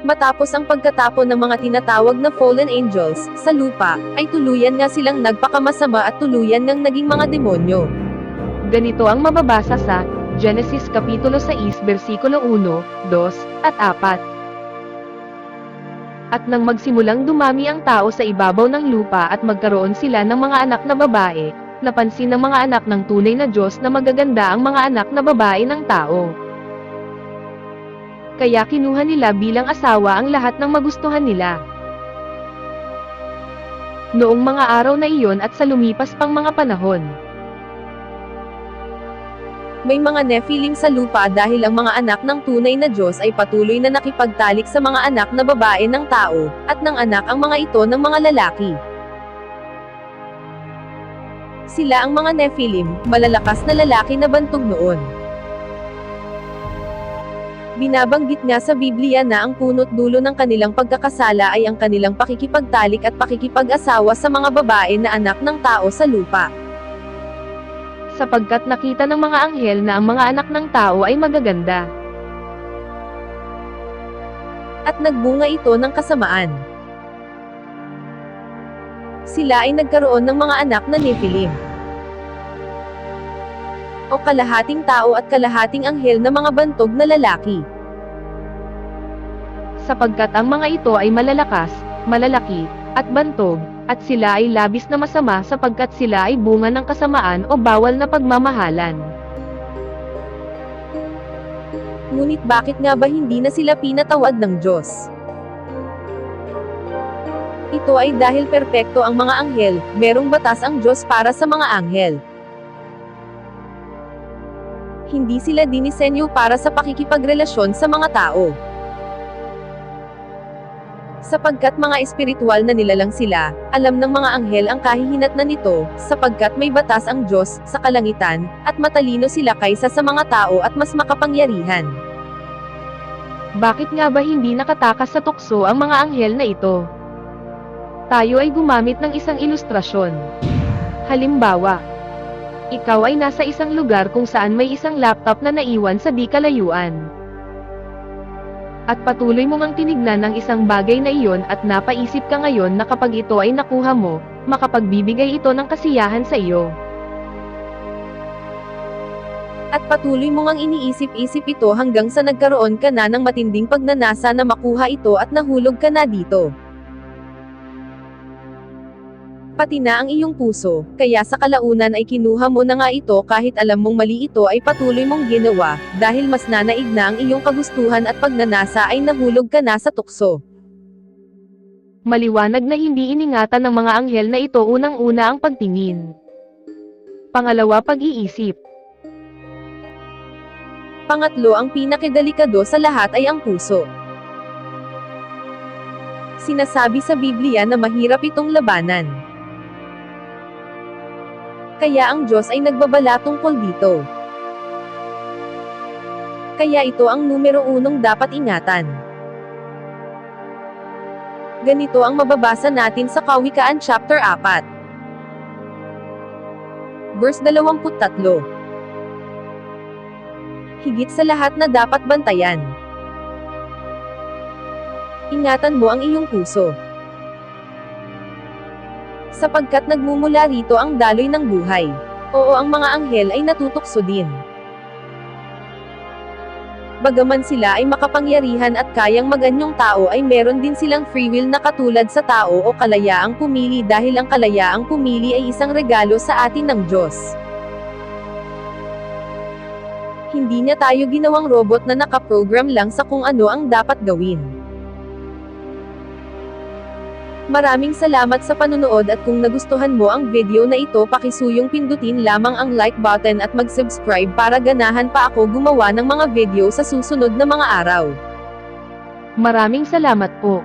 Matapos ang pagkatapon ng mga tinatawag na fallen angels, sa lupa, ay tuluyan nga silang nagpakamasama at tuluyan ngang naging mga demonyo. Ganito ang mababasa sa Genesis Kapitulo 6 versikulo 1, 2, at 4. At nang magsimulang dumami ang tao sa ibabaw ng lupa at magkaroon sila ng mga anak na babae, napansin ng mga anak ng tunay na Diyos na magaganda ang mga anak na babae ng tao. Kaya kinuha nila bilang asawa ang lahat ng magustuhan nila. Noong mga araw na iyon at sa lumipas pang mga panahon, May mga Nephilim sa lupa dahil ang mga anak ng tunay na Diyos ay patuloy na nakipagtalik sa mga anak na babae ng tao, at ng anak ang mga ito ng mga lalaki. Sila ang mga Nephilim, malalakas na lalaki na bantog noon. Binabanggit nga sa Biblia na ang punot dulo ng kanilang pagkakasala ay ang kanilang pakikipagtalik at pakikipag-asawa sa mga babae na anak ng tao sa lupa. sapagkat nakita ng mga anghel na ang mga anak ng tao ay magaganda. At nagbunga ito ng kasamaan. Sila ay nagkaroon ng mga anak na Nephilim, o kalahating tao at kalahating anghel na mga bantog na lalaki. Sapagkat ang mga ito ay malalakas, malalaki, at bantog, at sila ay labis na masama sapagkat sila ay bunga ng kasamaan o bawal na pagmamahalan. Ngunit bakit nga ba hindi na sila pinatawad ng Diyos? Ito ay dahil perpekto ang mga anghel, merong batas ang Diyos para sa mga anghel. Hindi sila dinisenyo para sa pakikipagrelasyon sa mga tao. Sapagkat mga espiritual na nilalang sila, alam ng mga anghel ang kahihinatnan nito, sapagkat may batas ang Diyos sa kalangitan, at matalino sila kaysa sa mga tao at mas makapangyarihan. Bakit nga ba hindi nakatakas sa tukso ang mga anghel na ito? Tayo ay gumamit ng isang ilustrasyon. Halimbawa, ikaw ay nasa isang lugar kung saan may isang laptop na naiwan sa di kalayuan. At patuloy mo ngang tinignan ang isang bagay na iyon at napaisip ka ngayon na kapag ito ay nakuha mo, makapagbibigay ito ng kasiyahan sa iyo. At patuloy mo ngang iniisip-isip ito hanggang sa nagkaroon ka na ng matinding pagnanasa na makuha ito at nahulog ka na dito. Pati na ang iyong puso, kaya sa kalaunan ay kinuha mo na nga ito kahit alam mong mali ito ay patuloy mong ginawa, dahil mas nanaig na ang iyong kagustuhan at pagnanasa ay nahulog ka na sa tukso. Maliwanag na hindi iningatan ng mga anghel na ito unang-una ang pagtingin. Pangalawa, pag-iisip. Pangatlo, ang pinakadelikado sa lahat ay ang puso. Sinasabi sa Biblia na mahirap itong labanan. Kaya ang Diyos ay nagbabala tungkol dito. Kaya ito ang numero unong dapat ingatan. Ganito ang mababasa natin sa Kawikaan chapter 4. Verse 23. Higit sa lahat na dapat bantayan. Ingatan mo ang iyong puso. Sapagkat nagmumula rito ang daloy ng buhay. Oo, ang mga anghel ay natutukso din. Bagaman sila ay makapangyarihan at kayang maganyong tao ay meron din silang free will na katulad sa tao o kalayaang pumili dahil ang kalayaang pumili ay isang regalo sa atin ng Diyos. Hindi niya tayo ginawang robot na nakaprogram lang sa kung ano ang dapat gawin. Maraming salamat sa panunood at kung nagustuhan mo ang video na ito pakisuyong pindutin lamang ang like button at mag-subscribe para ganahan pa ako gumawa ng mga video sa susunod na mga araw. Maraming salamat po.